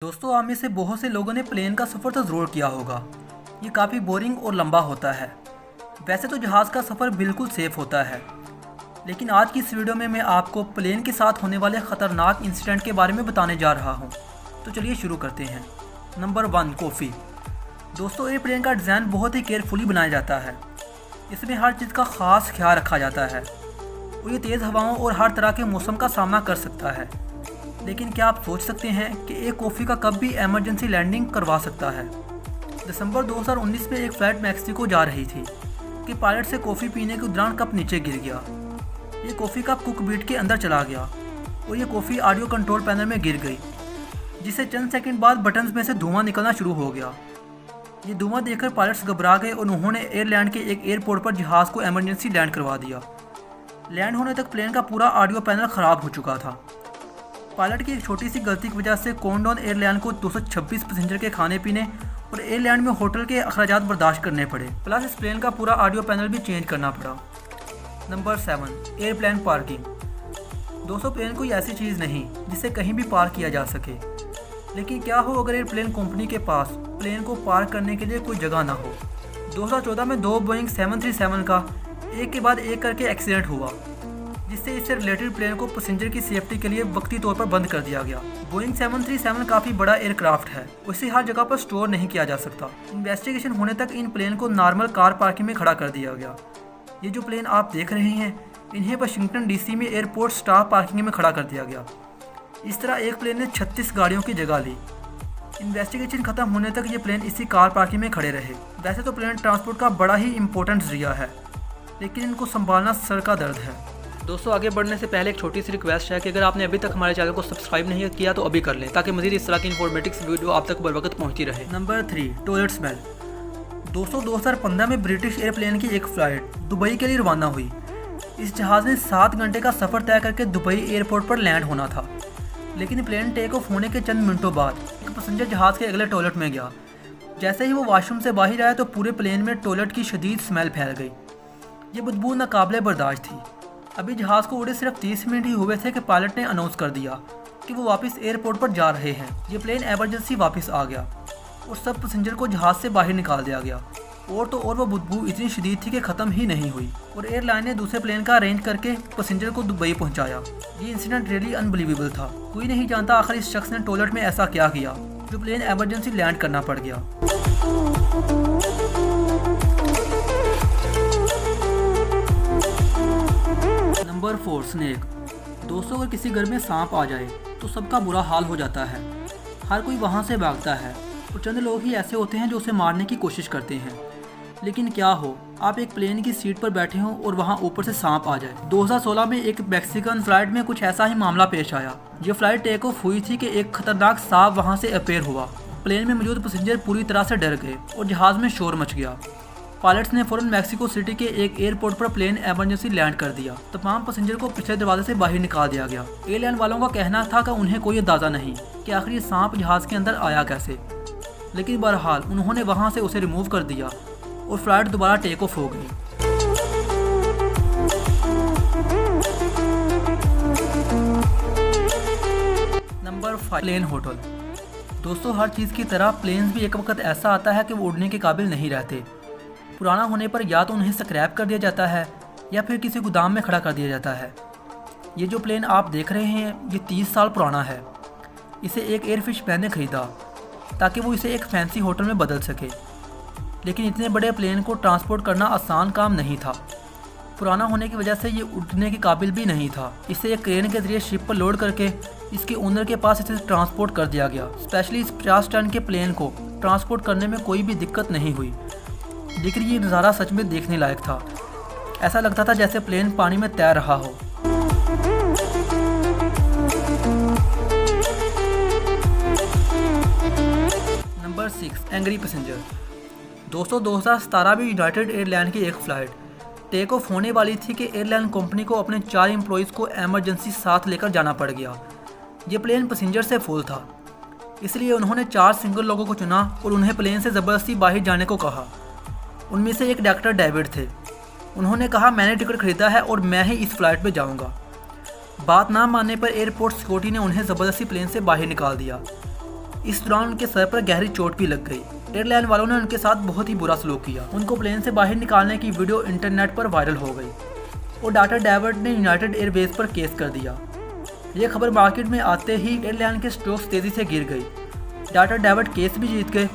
दोस्तों, आप में से बहुत से लोगों ने प्लेन का सफ़र तो ज़रूर किया होगा। ये काफ़ी बोरिंग और लंबा होता है। वैसे तो जहाज़ का सफ़र बिल्कुल सेफ़ होता है, लेकिन आज की इस वीडियो में मैं आपको प्लेन के साथ होने वाले ख़तरनाक इंसिडेंट के बारे में बताने जा रहा हूँ। तो चलिए शुरू करते हैं। Number 1, coffee. दोस्तों, एयरप्लेन का डिज़ाइन बहुत ही केयरफुली बनाया जाता है। इसमें हर चीज़ का ख़ास ख्याल रखा जाता है और ये तेज़ हवाओं और हर तरह के मौसम का सामना कर सकता है। लेकिन क्या आप सोच सकते हैं कि एक कॉफ़ी का कब भी इमरजेंसी लैंडिंग करवा सकता है। दिसंबर 2019 में एक फ़्लाइट मैक्सिको जा रही थी कि पायलट से कॉफ़ी पीने के दौरान कप नीचे गिर गया। ये कॉफ़ी कप कुकबीट के अंदर चला गया और ये कॉफ़ी ऑडियो कंट्रोल पैनल में गिर गई, जिससे चंद सेकंड बाद बटन्स में से धुआं निकलना शुरू हो गया। ये धुआं देखकर पायलट्स घबरा गए और उन्होंने एयरलैंड के एक एयरपोर्ट पर जहाज़ को इमरजेंसी लैंड करवा दिया। लैंड होने तक प्लेन का पूरा ऑडियो पैनल ख़राब हो चुका था। पायलट की एक छोटी सी गलती की वजह से कॉन्डोन एयरलाइन को 226 पैसेंजर के खाने पीने और एयरलैंड में होटल के अखराजात बर्दाश्त करने पड़े, प्लस इस प्लेन का पूरा ऑडियो पैनल भी चेंज करना पड़ा। Number 7, airplane parking. दोस्तों, प्लेन कोई ऐसी चीज़ नहीं जिसे कहीं भी पार्क किया जा सके, लेकिन क्या हो अगर एयरप्लेन कंपनी के पास प्लेन को पार्क करने के लिए कोई जगह ना हो। 2014 में 2 बोइंग 737 का एक के बाद एक करके एक्सीडेंट हुआ, जिससे इससे रिलेटेड प्लेन को पैसेंजर की सेफ्टी के लिए वक्ती तौर पर बंद कर दिया गया। बोइंग 737 काफ़ी बड़ा एयरक्राफ्ट है, उसे हर जगह पर स्टोर नहीं किया जा सकता। इन्वेस्टिगेशन होने तक इन प्लेन को नॉर्मल कार पार्किंग में खड़ा कर दिया गया। ये जो प्लेन आप देख रहे हैं, इन्हें वाशिंगटन डीसी में एयरपोर्ट स्टाफ पार्किंग में खड़ा कर दिया गया। इस तरह एक प्लेन ने 36 गाड़ियों की जगह ली। इन्वेस्टिगेशन खत्म होने तक ये प्लेन इसी कार पार्किंग में खड़े रहे। वैसे तो प्लेन ट्रांसपोर्ट का बड़ा ही इंपॉर्टेंट जरिया है, लेकिन इनको संभालना सर का दर्द है। दोस्तों, आगे बढ़ने से पहले एक छोटी सी रिक्वेस्ट है कि अगर आपने अभी तक हमारे चैनल को सब्सक्राइब नहीं किया तो अभी कर लें, ताकि मज़ीद इस तरह की इन्फॉर्मेटिव वीडियो आप तक बर वक्त पहुँचती रहे। Number 3, toilet smell. दोस्तों, 2015 में ब्रिटिश एयरप्लेन की एक फ़्लाइट दुबई के लिए रवाना हुई। इस जहाज़ ने 7 घंटे का सफ़र तय करके दुबई एयरपोर्ट पर लैंड होना था, लेकिन प्लेन टेक ऑफ होने के चंद मिनटों बाद एक पैसेंजर जहाज़ के अगले टॉयलेट में गया। जैसे ही वो वॉशरूम से बाहर आया तो पूरे प्लेन में टॉयलेट की शदीद स्मेल फैल गई। ये बदबू नाकाबिले बर्दाश्त थी। अभी जहाज़ को उड़े सिर्फ 30 मिनट ही हुए थे कि पायलट ने अनाउंस कर दिया कि वो वापस एयरपोर्ट पर जा रहे हैं। ये प्लेन एमरजेंसी वापस आ गया और सब पैसेंजर को जहाज़ से बाहर निकाल दिया गया। और तो और वो बदबू इतनी शदीद थी कि ख़त्म ही नहीं हुई और एयरलाइन ने दूसरे प्लेन का अरेंज करके पैसेंजर को दुबई पहुंचाया। ये इंसिडेंट रियली अनबिलीवेबल था। कोई नहीं जानता आखिर इस शख्स ने टॉयलेट में ऐसा क्या किया जो प्लेन एमरजेंसी लैंड करना पड़ गया। Number 4, snake. दोस्तों, अगर किसी घर में सांप आ जाए तो सबका बुरा हाल हो जाता है। हर कोई वहाँ से भागता है और चंद लोग ही ऐसे होते हैं जो उसे मारने की कोशिश करते हैं। लेकिन क्या हो आप एक प्लेन की सीट पर बैठे हों और वहाँ ऊपर से सांप आ जाए। 2016 में एक मैक्सिकन फ्लाइट में कुछ ऐसा ही मामला पेश आया। ये फ्लाइट टेक ऑफ हुई थी कि एक खतरनाक सांप वहाँ से अपेयर हुआ। प्लेन में मौजूद पैसेंजर पूरी तरह से डर गए और जहाज़ में शोर मच गया। पायलट्स ने फ़ौरन मैक्सिको सिटी के एक एयरपोर्ट पर प्लेन इमरजेंसी लैंड कर दिया। तमाम पैसेंजर को पिछले दरवाजे से बाहर निकाल दिया गया। एयरलाइन वालों का कहना था कि उन्हें कोई अंदाज़ा नहीं कि आखिर ये सांप जहाज़ के अंदर आया कैसे, लेकिन बहरहाल उन्होंने वहां से उसे रिमूव कर दिया और फ्लाइट दोबारा टेक ऑफ हो गई। Number 5, plane hotel. दोस्तों, हर चीज़ की तरह प्लेन्स भी एक वक्त ऐसा आता है कि वो उड़ने के काबिल नहीं रहते। पुराना होने पर या तो उन्हें स्क्रैप कर दिया जाता है या फिर किसी गोदाम में खड़ा कर दिया जाता है। ये जो प्लेन आप देख रहे हैं, ये 30 साल पुराना है। इसे एक एयरफिश मैन ने खरीदा ताकि वो इसे एक फैंसी होटल में बदल सके, लेकिन इतने बड़े प्लेन को ट्रांसपोर्ट करना आसान काम नहीं था। पुराना होने की वजह से ये उड़ने के काबिल भी नहीं था। इसे एक क्रेन के जरिए शिप पर लोड करके इसके ओनर के पास इसे ट्रांसपोर्ट कर दिया गया। स्पेशली इस 50 टन के प्लेन को ट्रांसपोर्ट करने में कोई भी दिक्कत नहीं हुई, लेकिन ये नज़ारा सच में देखने लायक था। ऐसा लगता था जैसे प्लेन पानी में तैर रहा हो। Number 6, angry passenger. दोस्तों, 2017 में यूनाइटेड एयरलाइन की एक फ़्लाइट टेक ऑफ होने वाली थी कि एयरलाइन कंपनी को अपने 4 एम्प्लॉइज़ को एमरजेंसी साथ लेकर जाना पड़ गया। ये प्लेन पैसेंजर से फुल था, इसलिए उन्होंने 4 सिंगल लोगों को चुना और उन्हें प्लेन से ज़बरदस्ती बाहर जाने को कहा। उनमें से एक डॉक्टर डेविड थे। उन्होंने कहा, मैंने टिकट खरीदा है और मैं ही इस फ्लाइट में जाऊंगा। बात ना मानने पर एयरपोर्ट सिक्योरिटी ने उन्हें ज़बरदस्ती प्लेन से बाहर निकाल दिया। इस दौरान उनके सर पर गहरी चोट भी लग गई। एयरलाइन वालों ने उनके साथ बहुत ही बुरा सलूक किया। उनको प्लेन से बाहर निकालने की वीडियो इंटरनेट पर वायरल हो गई और डाक्टर डेविड ने यूनाइटेड एयरवेज पर केस कर दिया। ये खबर मार्केट में आते ही एयरलाइन के स्टॉक्स तेज़ी से गिर गई। डाक्टर डेविड केस भी जीत गए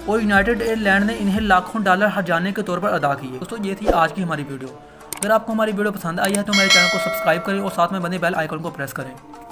और यूनाइटेड एयरलाइन ने इन्हें लाखों डॉलर हर्जाने के तौर पर अदा किए। दोस्तों, ये थी आज की हमारी वीडियो। अगर आपको हमारी वीडियो पसंद आई है तो मेरे चैनल को सब्सक्राइब करें और साथ में बने बेल आइकन को प्रेस करें।